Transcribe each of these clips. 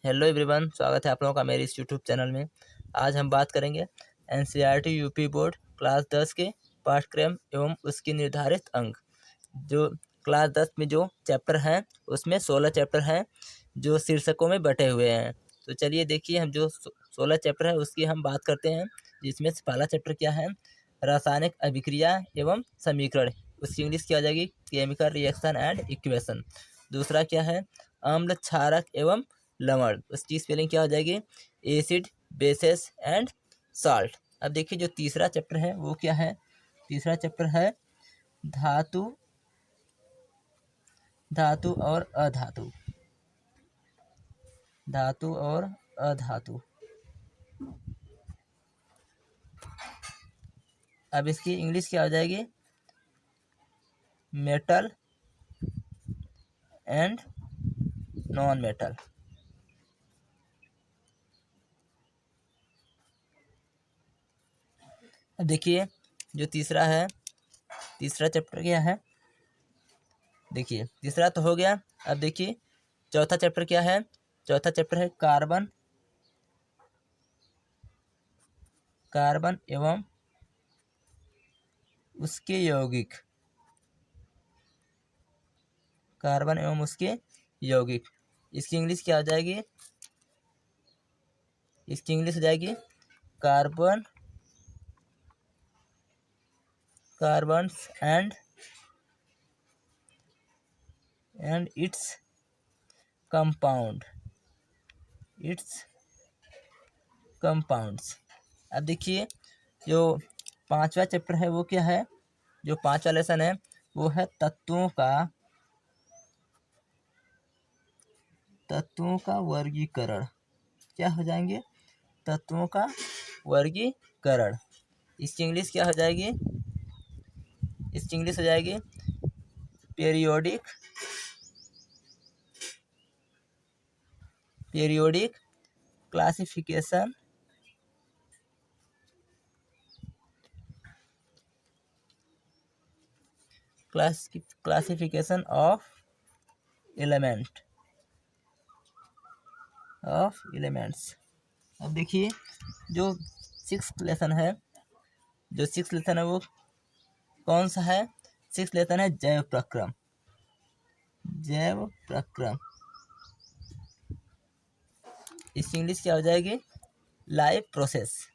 Hello everyone, स्वागत है आप लोगों का मेरे इस यूट्यूब चैनल में। आज हम बात करेंगे एनसीईआरटी यूपी बोर्ड क्लास 10 के पाठ्यक्रम एवं उसके निर्धारित अंक। जो क्लास 10 में जो चैप्टर हैं उसमें 16 चैप्टर हैं जो शीर्षकों में बटे हुए हैं। तो चलिए देखिए, हम जो 16 चैप्टर है उसकी हम बात करते हैं। जिसमें से पहला चैप्टर क्या है, रासायनिक अभिक्रिया एवं समीकरण। उसकी इंग्लिश क्या हो जाएगी, केमिकल रिएक्शन एंड इक्वेशन। दूसरा क्या है, अम्ल क्षारक एवं लवण। उसकी स्पेलिंग क्या हो जाएगी, एसिड बेसेस एंड सॉल्ट। अब देखिए जो तीसरा चैप्टर है वो क्या है, तीसरा चैप्टर है धातु धातु और अधातु। धातु और अधातु। अब इसकी इंग्लिश क्या हो जाएगी, मेटल एंड नॉन मेटल। अब देखिए जो तीसरा है, तीसरा चैप्टर क्या है, देखिए तीसरा तो हो गया। अब देखिए चौथा चैप्टर क्या है, चौथा चैप्टर है कार्बन एवं उसके यौगिक। कार्बन एवं उसके यौगिक। इसकी इंग्लिश क्या हो जाएगी, इसकी इंग्लिश हो जाएगी carbon carbons and its compound compounds. अब देखिए जो पांचवा चैप्टर है वो क्या है, जो पांचवा लेसन है वो है तत्वों का वर्गीकरण। क्या हो जाएंगे, तत्वों का वर्गीकरण। इसकी इंग्लिश क्या हो जाएगी, इसकी इंग्लिश हो जाएगी periodic classification classification of elements. अब देखिए जो सिक्स्थ लेसन है, जो सिक्स्थ लेसन है वो कौन सा है, सिक्स्थ लेसन है जैव प्रक्रम। इसकी इंग्लिश क्या हो जाएगी, लाइफ प्रोसेस।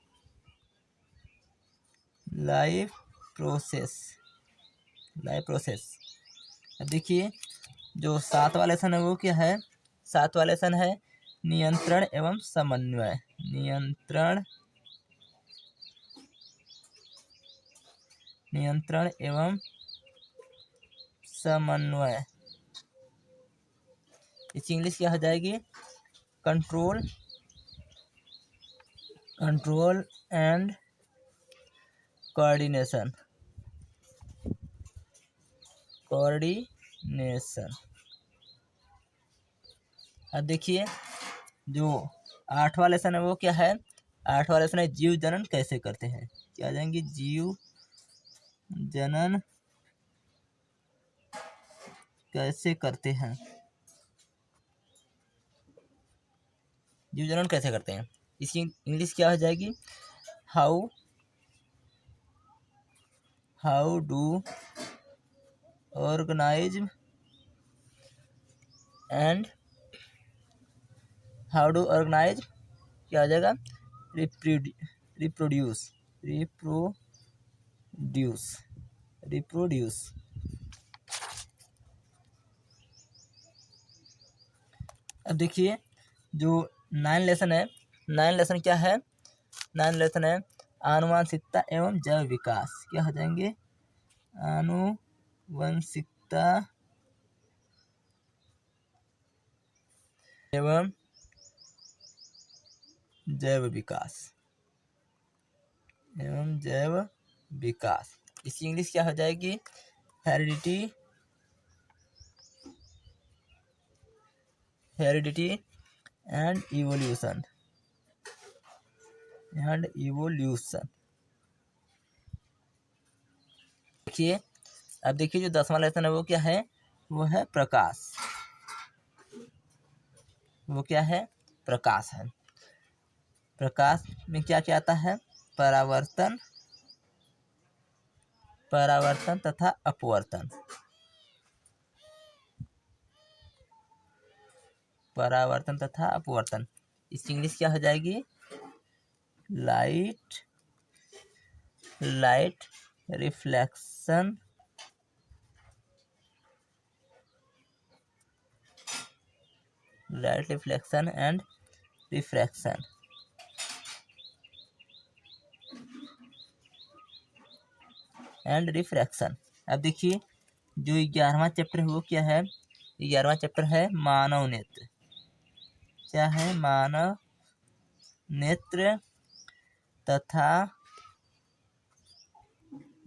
अब देखिए जो सातवां लेसन है वो क्या है, सातवां लेसन है नियंत्रण एवं समन्वय। नियंत्रण एवं समन्वय। इसकी इंग्लिश क्या हो जाएगी, कंट्रोल एंड कोऑर्डिनेशन। अब देखिए जो आठवां लेसन है वो क्या है, आठवां लेसन है जीव जनन कैसे करते हैं। क्या आ जाएंगे, जीव जनन कैसे करते हैं, जीव जनन कैसे करते हैं। इसकी इंग्लिश क्या हो जाएगी, हाउ डू ऑर्गेनाइज्म क्या हो जाएगा, रिप्रोड्यूस। अब देखिए जो नाइन लेसन है, नाइन लेसन क्या है, नाइन लेसन है आनुवंशिकता एवं जैव विकास। क्या हो जाएंगे, आनुवंशिकता एवं जैव विकास। इसकी इंग्लिश क्या हो जाएगी, हेरिडिटी एंड इवोल्यूशन। देखिए अब देखिए जो 10वां लेसन है वो क्या है, वो है प्रकाश। वो क्या है, प्रकाश है। प्रकाश में क्या क्या आता है? परावर्तन, परावर्तन तथा अपवर्तन। परावर्तन तथा अपवर्तन, इसकी इंग्लिश क्या हो जाएगी? Light, light reflection, light reflection and refraction. And refraction. अब देखिए जो 11वां चैप्टर है वो क्या है? 11वां चैप्टर है मानव नेत्र। क्या है? मानव नेत्र तथा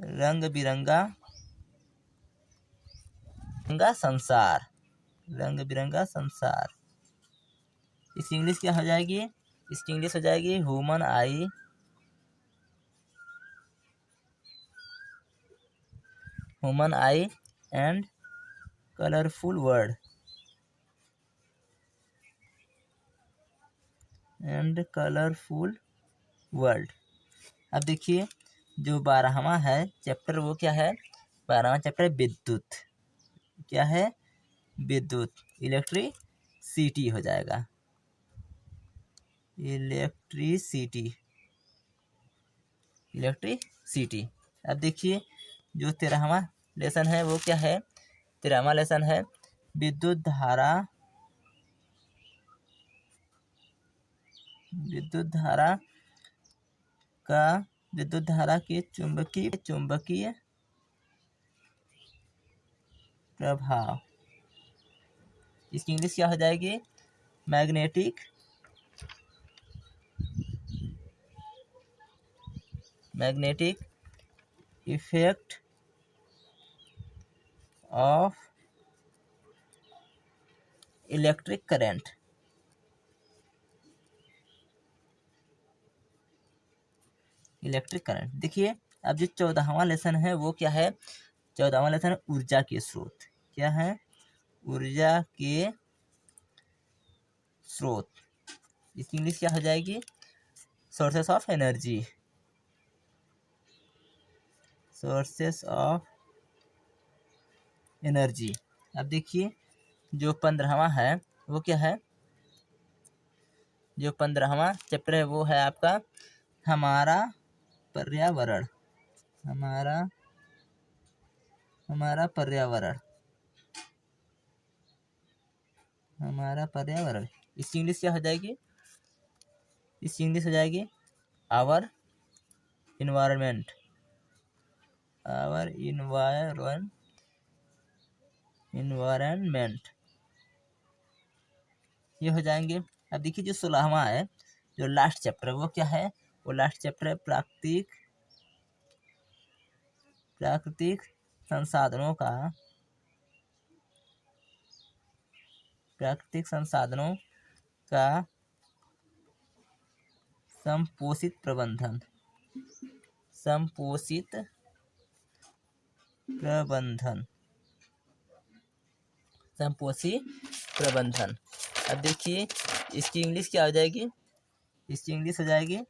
रंग बिरंगा संसार, रंग बिरंगा संसार। इसकी इंग्लिश क्या हो जाएगी? इसकी इंग्लिश हो जाएगी human I, human I and colourful word, and colourful world. अब देखिए जो 12वां है चैप्टर वो क्या है? 12वां चैप्टर विद्युत। क्या है? विद्युत, इलेक्ट्रिसिटी हो जाएगा, इलेक्ट्रिसिटी, इलेक्ट्रिसिटी। अब देखिए जो 13वां लेसन है वो क्या है? 13वां लेसन है विद्युत धारा, विद्युत धारा का, विद्युत धारा के चुंबकीय प्रभाव। इसकी इंग्लिश क्या हो जाएगी? Magnetic, magnetic effect of electric current. Electric current. देखिए अब जो 14वां लेसन है वो क्या है? 14वां लेसन है ऊर्जा के स्रोत। क्या है? ऊर्जा के स्रोत। इसकी इंग्लिश क्या हो जाएगी? Sources of energy, sources of energy. अब देखिए जो 15वां है वो क्या है? जो 15वां चैप्टर है वो है आपका हमारा पर्यावरण, हमारा, हमारा पर्यावरण, हमारा पर्यावरण। इसकी इंग्लिश क्या हो जाएगी? इसकी इंग्लिश हो जाएगी आवर इन्वायरमेंट, आवर इन्वायरमेंट, ये हो जाएंगे। अब देखिए जो 16वां है जो लास्ट चैप्टर वो क्या है? वो लास्ट चैप्टर है प्राकृतिक, प्राकृतिक संसाधनों का, प्राकृतिक संसाधनों का संपोषित प्रबंधन, संपोषित प्रबंधन, संपोषित प्रबंधन। अब देखिए इसकी इंग्लिश क्या हो जाएगी? इसकी इंग्लिश हो जाएगी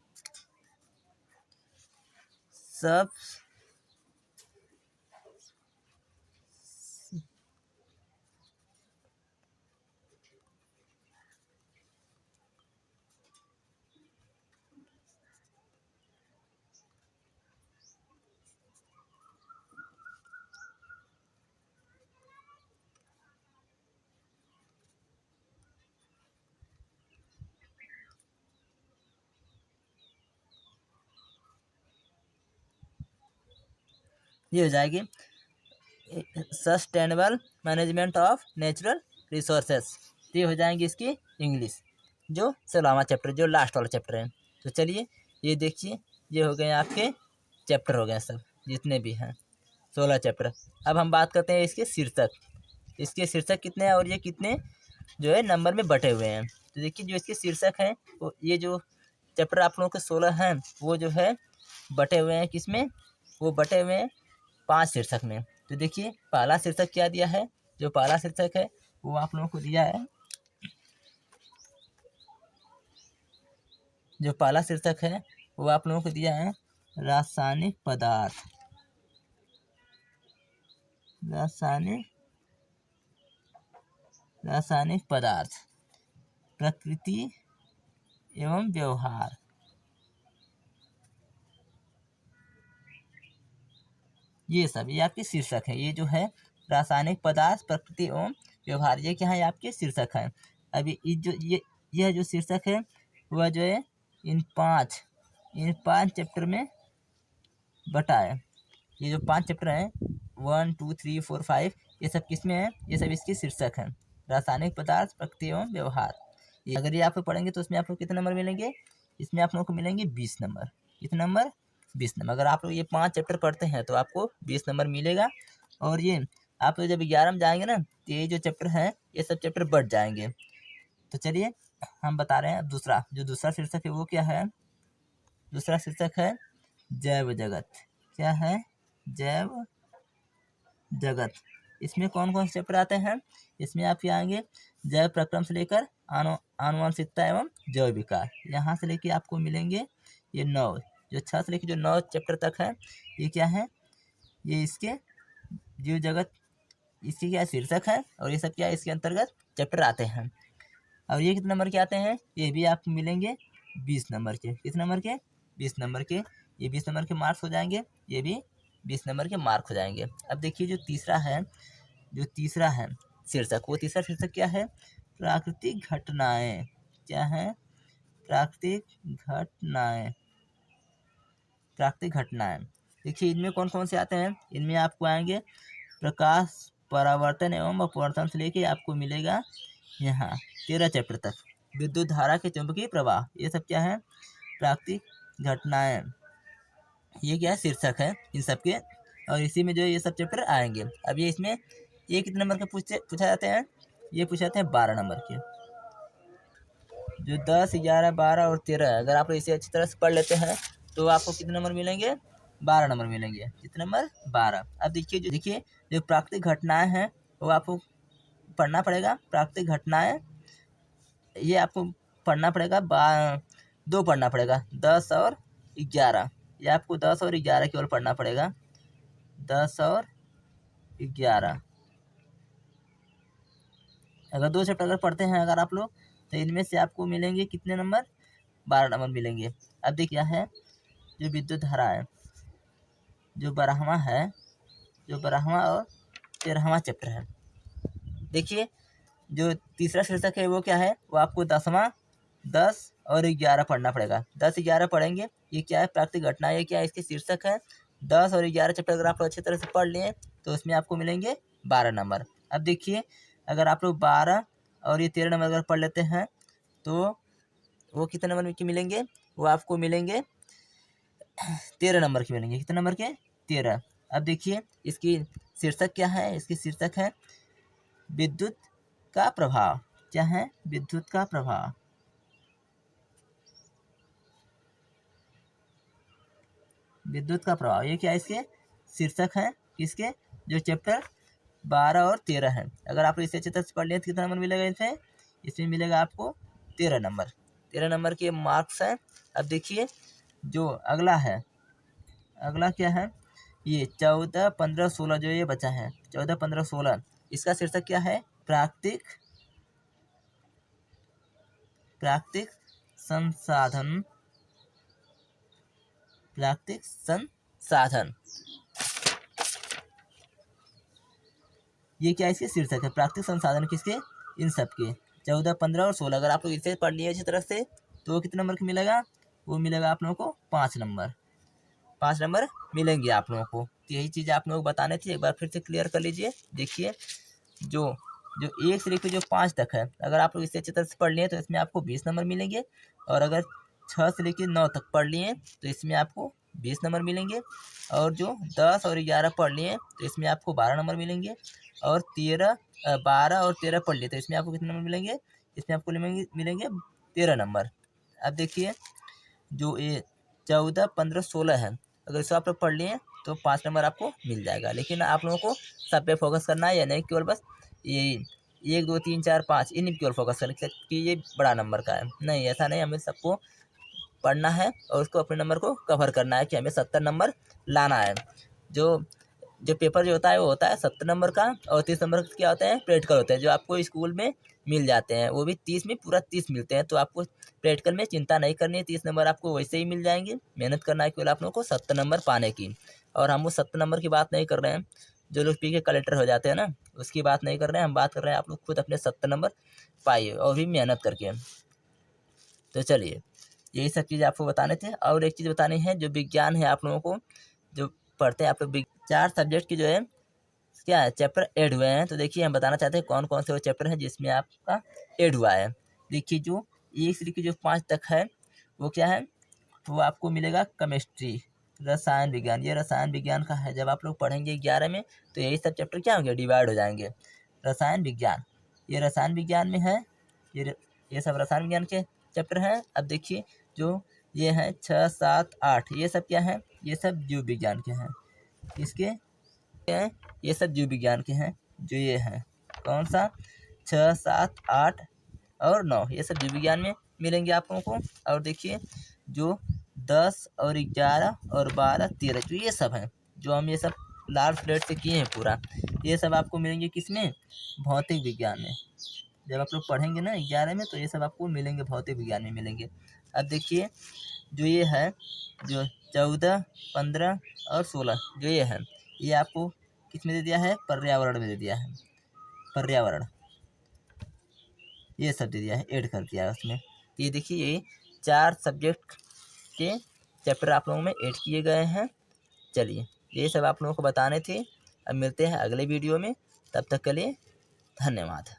सब, ये हो जाएगी sustainable management of natural resources. ये हो जाएंगी इसकी इंग्लिश, जो 16वां चैप्टर जो लास्ट वाला चैप्टर है। तो चलिए ये देखिए ये हो गए आपके चैप्टर हो गए सब जितने भी हैं 16 चैप्टर। अब हम बात करते हैं इसके शीर्षक। इसके शीर्षक कितने हैं और ये कितने जो है नंबर में बटे हुए हैं। तो देखिए जो इसके शीर्षक हैं वो ये जो चैप्टर आप लोगों के 16 हैं वो जो है बटे हुए हैं किसमें? वो बटे हुए हैं 5 शीर्षक में। तो देखिए पहला शीर्षक क्या दिया है? जो पहला शीर्षक है वो आप लोगों को दिया है जो पहला शीर्षक है वो आप लोगों को दिया है रासायनिक पदार्थ, रासायनिक पदार्थ, प्रकृति एवं व्यवहार। ये सब ये आपके शीर्षक है। ये जो है रासायनिक पदार्थ, प्रकृति एवं व्यवहार, ये क्या है आपके शीर्षक है। अभी यह जो शीर्षक है वह जो है इन पांच चैप्टर में बटा है। ये जो 5 चैप्टर हैं 1 2 3 4 5 ये सब किसमें है, ये सब इसके शीर्षक हैं। रासायनिक पदार्थ, प्रकृति एवं व्यवहार। अगर ये आप लोग पढ़ेंगे तो इसमें आप लोग कितने नंबर मिलेंगे, इसमें आप लोगों को मिलेंगे 20 नंबर। कितने नंबर, 20 नंबर। अगर आप लोग ये 5 चैप्टर पढ़ते हैं तो आपको 20 नंबर मिलेगा। और ये आप लोग जब 11 में जाएंगे ना तो ये जो चैप्टर है ये सब चैप्टर बढ़ जाएंगे। तो चलिए हम बता रहे हैं दूसरा शीर्षक है वो क्या है। दूसरा शीर्षक है जैव जगत। क्या है, जैव जगत। इसमें कौन कौन से चैप्टर आते हैं, इसमें आपके आएंगे जैव प्रक्रम से लेकर आनुवंशिकता एवं जैव विकास। यहाँ से लेके आपको मिलेंगे ये 9, जो 6 से लेके जो 9 चैप्टर तक है ये क्या है, ये इसके जीव जगत इसकी क्या शीर्षक है और ये सब क्या इसके अंतर्गत चैप्टर आते हैं। और ये कितने नंबर के आते हैं, ये भी आपको मिलेंगे 20 नंबर के। कितने नंबर के, 20 नंबर के। ये 20 नंबर के मार्क्स हो जाएंगे, ये भी 20 नंबर के मार्क हो जाएंगे। अब देखिए जो तीसरा है शीर्षक, वो तीसरा शीर्षक क्या है, प्राकृतिक घटनाएं। क्या है, प्राकृतिक घटनाएं। देखिए इनमें कौन कौन से आते हैं, इनमें आपको आएंगे प्रकाश परावर्तन एवं अपवर्तन से लेके आपको मिलेगा यहाँ 13 चैप्टर तक। विद्युत धारा के चुंबकीय प्रवाह, ये सब क्या है, प्राकृतिक घटनाएं। ये क्या शीर्षक है इन सब के, और इसी में जो ये सब चैप्टर आएंगे। अब ये इसमें ये कितने नंबर के पूछा जाते हैं, ये पूछा जाते हैं 12 नंबर के। जो 10, 11, 12 और 13 अगर आप इसे अच्छी तरह से पढ़ लेते हैं तो आपको कितने नंबर मिलेंगे, 12 नंबर मिलेंगे। कितने नंबर, 12। अब देखिए जो प्राकृतिक घटनाएं हैं वो आपको पढ़ना पड़ेगा। प्राकृतिक घटनाएं ये आपको पढ़ना पड़ेगा, 2 पढ़ना पड़ेगा, 10 और 11। ये आपको 10 और 11 केवल पढ़ना पड़ेगा, 10 और 11। अगर 2 चैप्टर अगर पढ़ते हैं अगर आप लोग तो इनमें से आपको मिलेंगे कितने नंबर, 12 नंबर मिलेंगे। अब देखिए क्या है, जो विद्युत धारा है, जो 12वां और 13वां चैप्टर है। देखिए जो तीसरा शीर्षक है वो क्या है, वो आपको 10 और 11 पढ़ना पड़ेगा। 10, 11 पढ़ेंगे। ये क्या है, प्राकृतिक घटना। ये क्या है, इसके शीर्षक है। 10 और 11 चैप्टर अगर आप लोग अच्छी तरह से पढ़ लिए तो उसमें आपको मिलेंगे 12 नंबर। अब देखिए अगर आप लोग 12 और ये 13 नंबर अगर पढ़ लेते हैं तो वो कितने नंबर के मिलेंगे, वो आपको मिलेंगे 13 नंबर के मिलेंगे। कितने नंबर के, 13। अब देखिए इसकी शीर्षक क्या है, इसकी शीर्षक है विद्युत का प्रभाव। क्या है, विद्युत का प्रभाव। विद्युत का प्रभाव ये क्या इसके शीर्षक है, किसके, जो चैप्टर 12 और 13 है। अगर आप इसे अच्छी तरह से पढ़ लें तो कितना नंबर मिलेगा इसमें मिलेगा आपको 13 नंबर। 13 नंबर के मार्क्स हैं। अब देखिए जो अगला क्या है, ये 14, 15, 16 जो ये बचा है, 14, 15, 16 इसका शीर्षक क्या है, प्राकृतिक संसाधन। प्राकृतिक संसाधन ये क्या इसके शीर्षक है, प्राकृतिक संसाधन किसके, इन सब के। 14, 15 और 16 अगर आप लोग इसे पढ़ लिए अच्छी तरह से तो कितने नंबर का मिलेगा, वो मिलेगा आप लोगों को 5 नंबर। 5 नंबर मिलेंगे आप लोगों को। तो यही चीज़ आप लोग बताने थे, एक बार फिर से क्लियर कर लीजिए। देखिए जो 1 से लेकर जो 5 तक है अगर आप लोग इसे अच्छी तरह से पढ़ लिए तो इसमें आपको 20 नंबर मिलेंगे। और अगर 6 से लेकर 9 तक पढ़ लिए तो इसमें आपको 20 नंबर मिलेंगे। और जो 10 और 11 पढ़ लिए तो इसमें आपको 12 नंबर मिलेंगे। और 12 और 13 पढ़ लिए तो इसमें आपको कितने नंबर मिलेंगे, इसमें आपको मिलेंगे 13 नंबर। अब देखिए जो ये 14, 15, 16 है अगर इसको आप लोग पढ़ लिए तो 5 नंबर आपको मिल जाएगा। लेकिन आप लोगों को सब पे फोकस करना है, या नहीं केवल बस ये 1, 2, 3, 4, 5 इन केवल फोकस करना कि ये बड़ा नंबर का है, नहीं ऐसा नहीं, हमें सबको पढ़ना है और उसको अपने नंबर को कवर करना है कि हमें 70 नंबर लाना है। जो पेपर जो होता है वो होता है 70 नंबर का, और 30 नंबर क्या होते हैं, प्रैक्टिकल होते हैं, जो आपको स्कूल में मिल जाते हैं। वो भी 30 में पूरा 30 मिलते हैं, तो आपको प्रैक्टिकल में चिंता नहीं करनी है, 30 नंबर आपको वैसे ही मिल जाएंगे। मेहनत करना है केवल आप लोगों को 70 नंबर पाने की। और हम उस 70 नंबर की बात नहीं कर रहे हैं जो लोग पी के कलेक्टर हो जाते हैं ना, उसकी बात नहीं कर रहे हैं। हम बात कर रहे हैं आप लोग खुद अपने 70 नंबर पाइए और भी मेहनत करके। तो चलिए, यही सब चीज़ आपको बताने थे। और एक चीज़ बतानी है, जो विज्ञान है आप लोगों को जो पढ़ते हैं आप लोग, 4 सब्जेक्ट की जो है क्या है चैप्टर ऐड हुए हैं। तो देखिए, हम बताना चाहते हैं कौन कौन से वो चैप्टर हैं जिसमें आपका ऐड हुआ है। देखिए, जो 1 से लेकर जो 5 तक है वो क्या है, वो आपको मिलेगा केमिस्ट्री, रसायन विज्ञान। ये रसायन विज्ञान का है। जब आप लोग पढ़ेंगे 11 में तो यही सब चैप्टर क्या होंगे, डिवाइड हो जाएंगे। रसायन विज्ञान, ये रसायन विज्ञान में है। ये सब रसायन विज्ञान के चैप्टर हैं। अब देखिए, जो ये हैं 6, 7, 8, ये सब क्या है, ये सब जीव विज्ञान के हैं। इसके हैं, ये सब जीव विज्ञान के हैं। जो ये हैं कौन सा, 6, 7, 8 और 9, ये सब जीव विज्ञान में मिलेंगे आप लोगों को। और देखिए, जो 10 और 11 और 12, 13 जो ये सब हैं, जो हम ये सब लाल स्लेट से किए हैं पूरा, ये सब आपको मिलेंगे किसमें, भौतिक विज्ञान में। जब आप लोग पढ़ेंगे ना 11 में तो ये सब आपको मिलेंगे, भौतिक विज्ञान में मिलेंगे। अब देखिए, जो ये है, जो 14, 15 और 16 जो ये है, ये आपको किस में दे दिया है, पर्यावरण में दे दिया है। पर्यावरण ये सब दे दिया है, ऐड कर दिया है उसमें। तो ये देखिए, ये 4 सब्जेक्ट के चैप्टर आप लोगों में ऐड किए गए हैं। चलिए, ये सब आप लोगों को बताने थे। अब मिलते हैं अगले वीडियो में, तब तक के लिए धन्यवाद।